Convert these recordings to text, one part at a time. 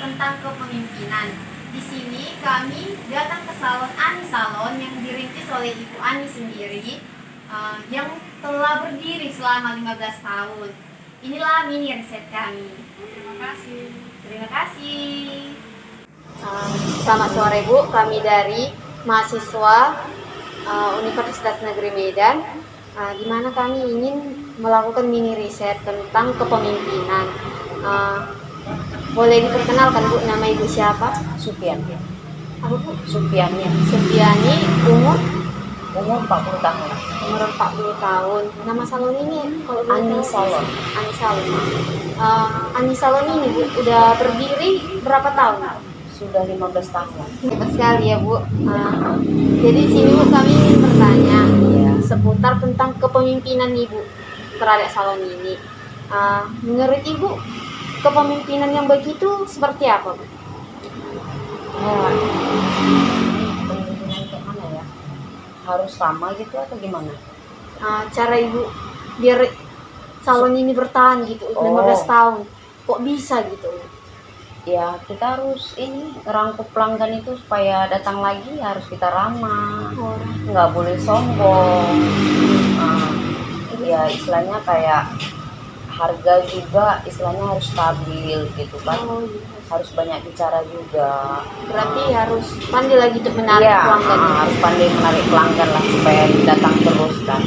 tentang kepemimpinan. Di sini kami datang ke salon Ani Salon yang dirintis oleh Ibu Ani sendiri, yang telah berdiri selama 15 tahun. Inilah mini riset kami. Terima kasih. Terima kasih. Selamat sore Bu, kami dari mahasiswa Universitas Negeri Medan, di mana kami ingin melakukan mini riset tentang kepemimpinan. Boleh diperkenalkan Bu, nama Ibu siapa? Supiani. Apa Bu? Supiani. Supiani, umur 40 tahun. umur 40 tahun. Nama salon ini kalau boleh Ani tahu? Salon. Ani Salon. Ani Salon ini Bu, udah berdiri berapa tahun? Sudah 15 tahun. Hebat sekali ya Bu. Jadi di sini Bu, kami ingin bertanya seputar tentang kepemimpinan Ibu terhadap salon ini. Menurut Ibu, kepemimpinan yang begitu seperti apa Bu? Pemimpinan kayak mana ya? Harus sama gitu atau gimana? Cara Ibu biar salon ini bertahan gitu 15 tahun. Kok bisa gitu? Ya kita harus ngerangkul pelanggan itu supaya datang lagi, harus kita ramah, nggak boleh sombong. Ya istilahnya kayak harga juga istilahnya harus stabil gitu kan. Harus banyak bicara juga. Berarti harus pandai lagi untuk menarik pelanggan. Harus pandai menarik pelanggan lah supaya datang terus kan,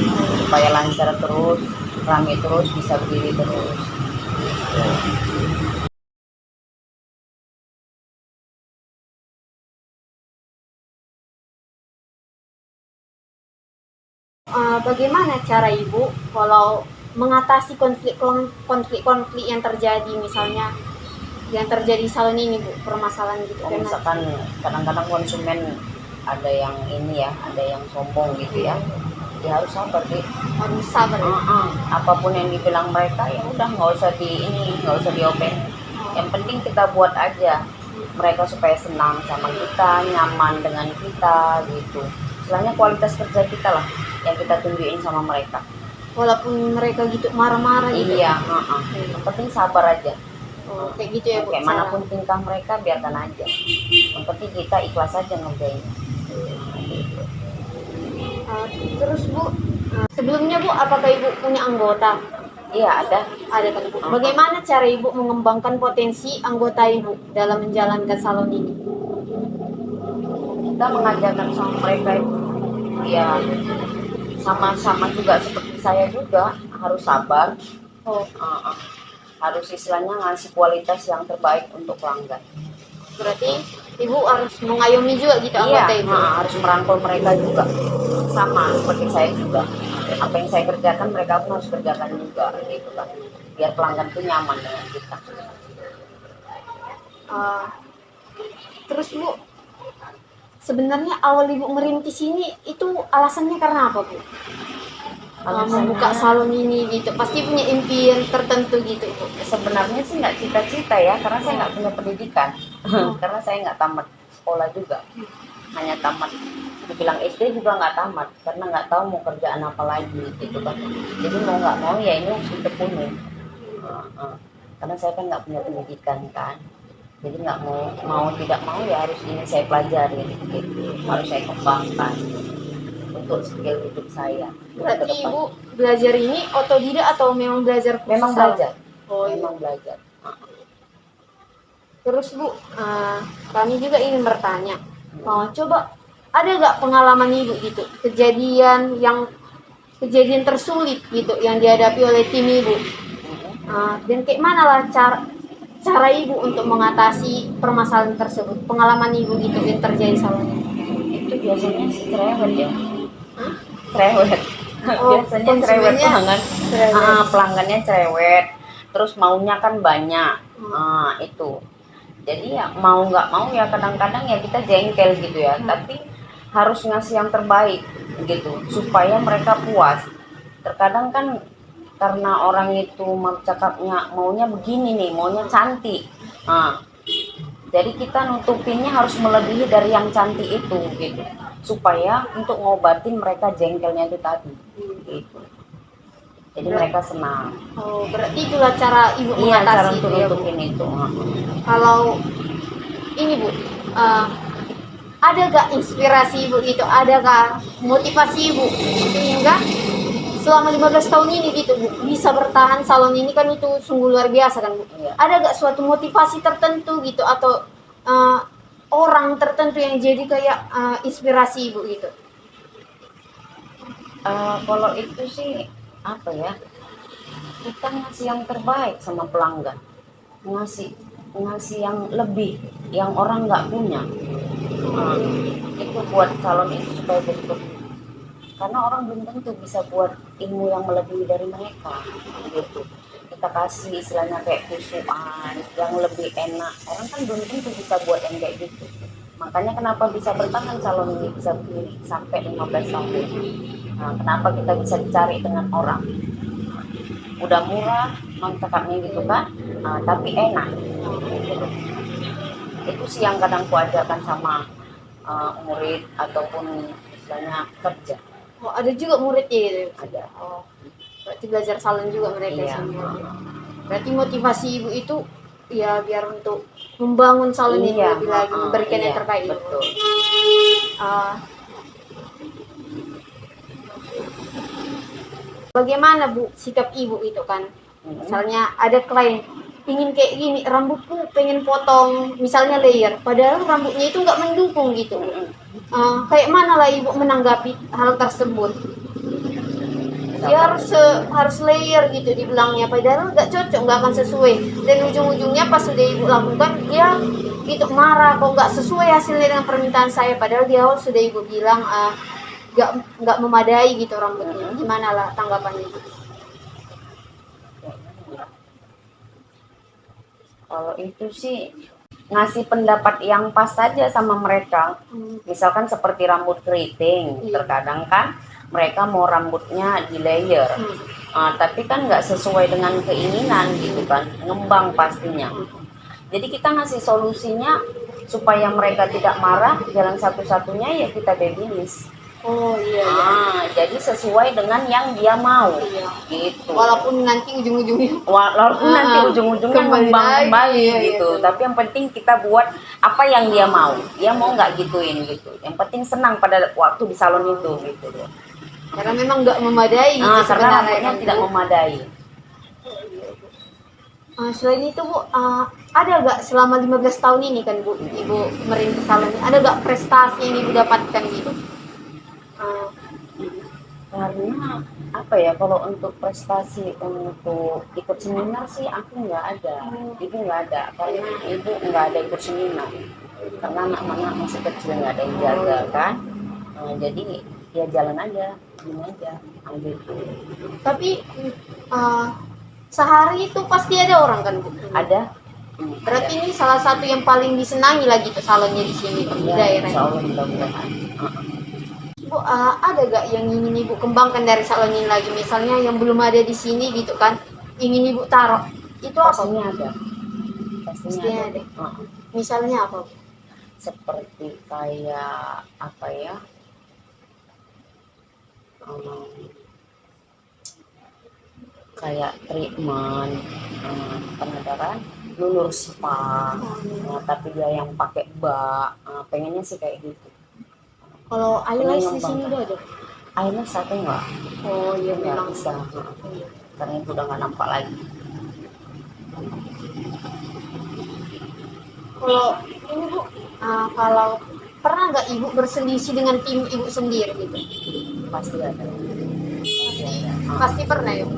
supaya lancar terus, ramai terus, bisa berdiri terus. Bagaimana cara Ibu kalau mengatasi konflik yang terjadi, misalnya yang terjadi salon ini Bu, permasalahan gitu? Kalau misalkan kadang-kadang konsumen ada yang ada yang sombong gitu ya, dia harus sabar deh. Harus sabar. Apapun yang dibilang mereka ya udah nggak usah diopen. Yang penting kita buat aja mereka supaya senang sama kita, nyaman dengan kita gitu. Istilahnya kualitas kerja kita lah yang kita tunjukin sama mereka. Walaupun mereka gitu marah-marah gitu. Iya, yang penting sabar aja. Kayak gitu ya Bu. Kayak manapun tingkah mereka biarkan aja. Yang penting kita ikhlas aja ngerjain. Terus Bu, sebelumnya Bu, apakah Ibu punya anggota? Iya ada. Ada kan Bu. Bagaimana cara Ibu mengembangkan potensi anggota Ibu dalam menjalankan salon ini? Kita mengajarkan sama mereka itu ya sama-sama juga seperti saya juga harus sabar. Harus istilahnya ngasih kualitas yang terbaik untuk pelanggan. Berarti Ibu harus mengayomi juga gitu anggota Ibu? Harus merangkul mereka juga, sama seperti saya juga. Apa yang saya kerjakan mereka pun harus kerjakan juga gitu kan, biar pelanggan tuh nyaman dengan kita. Terus Bu, sebenarnya awal Ibu merintis ini itu alasannya karena apa Bu? Membuka salon ini gitu, pasti punya impian tertentu gitu Bu. Sebenarnya sih nggak cita-cita ya, karena saya nggak punya pendidikan. Karena saya nggak tamat sekolah juga, hanya tamat, dibilang SD juga nggak tamat, karena nggak tahu mau kerjaan apa lagi gitu kan. Jadi mau nggak mau ya ini harus ditekuni. Karena saya kan nggak punya pendidikan kan, jadi nggak mau tidak mau ya harus ini saya pelajari gitu, harus saya kembangkan untuk skill hidup saya. Berarti Ibu belajar ini otodidak atau memang belajar kursus? Memang belajar. Memang belajar. Terus Bu, kami juga ingin bertanya, coba ada nggak pengalaman Ibu gitu, kejadian tersulit gitu yang dihadapi oleh tim Ibu, dan kayak mana lah cara Ibu untuk mengatasi permasalahan tersebut, pengalaman Ibu gitu yang terjadi salonnya? Itu biasanya sih cerewet ya. Cerewet. Biasanya cerewet pelanggan. Pelanggannya cerewet. Terus maunya kan banyak. Itu. Jadi ya mau nggak mau ya kadang-kadang ya kita jengkel gitu ya. Tapi harus ngasih yang terbaik gitu supaya mereka puas. Terkadang kan karena orang itu cakapnya maunya begini nih, maunya cantik. Jadi kita nutupinnya harus melebihi dari yang cantik itu gitu, supaya untuk ngobatin mereka jengkelnya itu tadi gitu. Jadi mereka senang. Oh, berarti itulah cara ibu Iya, cara mengatasi untuk itu ya, Bu. nutupin itu. Kalau ini Bu, ada gak inspirasi ibu gitu, ada gak motivasi ibu sehingga selama 15 tahun ini gitu Bu bisa bertahan salon ini, kan itu sungguh luar biasa kan Bu. Iya. Ada gak suatu motivasi tertentu gitu atau orang tertentu yang jadi kayak inspirasi ibu gitu? Kalau itu sih apa ya, kita ngasih yang terbaik sama pelanggan, ngasih ngasih yang lebih yang orang nggak punya. Itu buat salon itu supaya bentuk, karena orang belum tentu bisa buat ilmu yang melebihi dari mereka gitu. Kita kasih istilahnya kayak kusuan yang lebih enak, orang kan belum tentu bisa buat yang kayak gitu. Makanya kenapa bisa bertahan salon ini bisa berdiri sampai 15 tahun. Nah, kenapa kita bisa dicari dengan orang, udah murah mantapnya gitu kan, tapi enak. Itu sih yang kadang kuajarkan sama murid ataupun istilahnya kerja. Oh, ada juga muridnya gitu. Ada. Oh, berarti belajar salon juga mereka Iya. semua. Berarti motivasi ibu itu ya biar untuk membangun salon ini Iya, lebih lagi, memberikan yang iya, terbaik. betul. Bagaimana Bu sikap ibu itu kan? Misalnya ada klien ingin kayak gini, rambutku pengen potong misalnya layer, padahal rambutnya itu nggak mendukung gitu. Kayak mana lah ibu menanggapi hal tersebut? Dia harus layer gitu dibilangnya, padahal nggak cocok, nggak akan sesuai. Dan ujung-ujungnya pas sudah ibu lakukan, dia gitu marah kok nggak sesuai hasilnya dengan permintaan saya, padahal di awal sudah ibu bilang nggak memadai gitu rambutnya. Gimana lah tanggapannya itu? Kalau itu sih ngasih pendapat yang pas saja sama mereka. Misalkan seperti rambut keriting, terkadang kan mereka mau rambutnya di layer, tapi kan nggak sesuai dengan keinginan gitu kan, ngembang pastinya. Jadi kita ngasih solusinya supaya mereka tidak marah, jalan satu-satunya ya kita babyliss. Oh iya. Jadi sesuai dengan yang dia mau, gitu. Walaupun nanti ujung-ujungnya ngembang kembali gitu. Iya. Tapi yang penting kita buat apa yang dia mau. Dia mau nggak gituin gitu. Yang penting senang pada waktu di salon itu gitu. Karena memang nggak memadai gitu Karena rambutnya tidak memadai. Selain itu Bu, ada nggak selama 15 tahun ini kan Bu, Ibu merintis salon ini, ada nggak prestasi yang Ibu dapatkan gitu? Karena apa ya, kalau untuk prestasi untuk ikut seminar sih aku nggak ada, ibu nggak ada, karena ibu nggak ada ikut seminar, karena anak-anak masih kecil nggak ada yang jaga kan. Jadi ya jalan aja, gini aja gitu. Tapi sehari itu pasti ada orang kan Bu? Ada. Berarti ini salah satu yang paling disenangi lagi tuh salonnya di sini di daerah. Insya Allah mudah-mudahan. Bu, ada gak yang ingin Ibu kembangkan dari salon ini lagi? Misalnya yang belum ada di sini gitu kan, ingin Ibu taruh. Itu apa? Pastinya ada. Pastinya ada. Misalnya apa? Seperti kayak apa ya? Kayak treatment, penadaran, lulur spa, tapi dia yang pakai bak, pengennya sih kayak gitu. Kalau eyelash di sini udah ada? Eyelash satu enggak. Oh iya, memang bisa. Karena itu udah nggak nampak lagi. Kalau ini Bu, kalau pernah nggak Ibu berselisih dengan tim Ibu sendiri gitu? Pasti ada. Pasti pernah ya.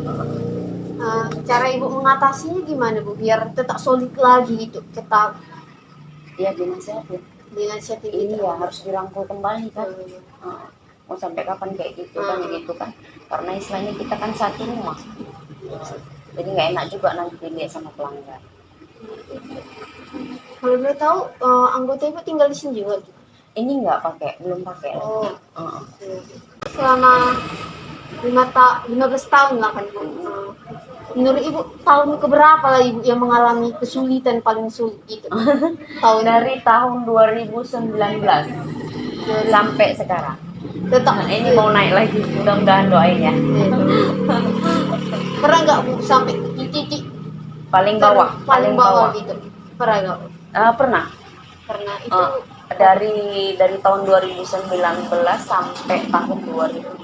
Cara Ibu mengatasinya gimana Bu? Biar tetap solid lagi gitu, tetap. Iya, dinasihatin. Gitu. Iya, harus dirangkul kembali kan. Mau sampai kapan kayak gitu kan, gitu kan. Karena istilahnya kita kan satu rumah. Jadi nggak enak juga nanti dilihat sama pelanggan. Kalau boleh tahu, anggota Ibu tinggal di sini juga? Ini nggak pakai, belum pakai. Selama 15 tahun lah kan Bu. Menurut Ibu tahun keberapa lah Ibu yang mengalami kesulitan paling sulit gitu? Dari tahun 2019 sampai sekarang. tetap Nah, ini mau naik lagi, mudah-mudahan doain ya. Pernah nggak Bu sampai di titik Paling bawah, paling bawah gitu? Pernah nggak Bu? Pernah. Pernah itu Dari tahun 2019 sampai tahun 2021.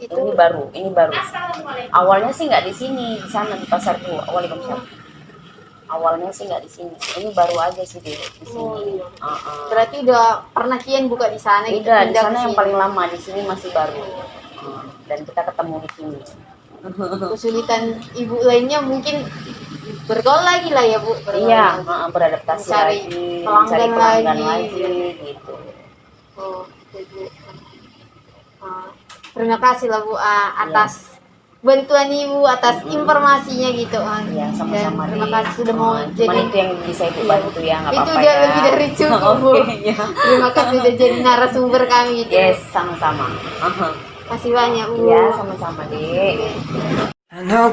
itu Ini baru. Awalnya sih nggak di sini, di sana di pasar tua. Waalaikumsalam. Awalnya sih nggak di sini. Ini baru aja sih di Oh, sini. iya. Berarti udah pernah Kian buka di sana gitu, Udah di pindah sana ke yang sini. paling lama, di sini masih baru. Dan kita ketemu di sini. Kesulitan ibu lainnya mungkin bergaul lagi lah ya Bu. Bergaul Iya, lagi. beradaptasi Mencari lagi, pelanggan mencari pelanggan lagi. lagi, gitu. Oh, Ibu. Terima kasih lah Bu atas bantuan Ibu, atas informasinya gitu. Iya, sama-sama. Dan terima kasih sudah mau Cuman jadi. itu yang bisa Ibu bantu ya, nggak Itu apa-apa udah ya. lebih dari cukup Bu. Oke, ya. Terima kasih sudah jadi narasumber kami gitu. Yes, sama-sama. Kasih banyak Bu. Iya, sama-sama, Dek. I know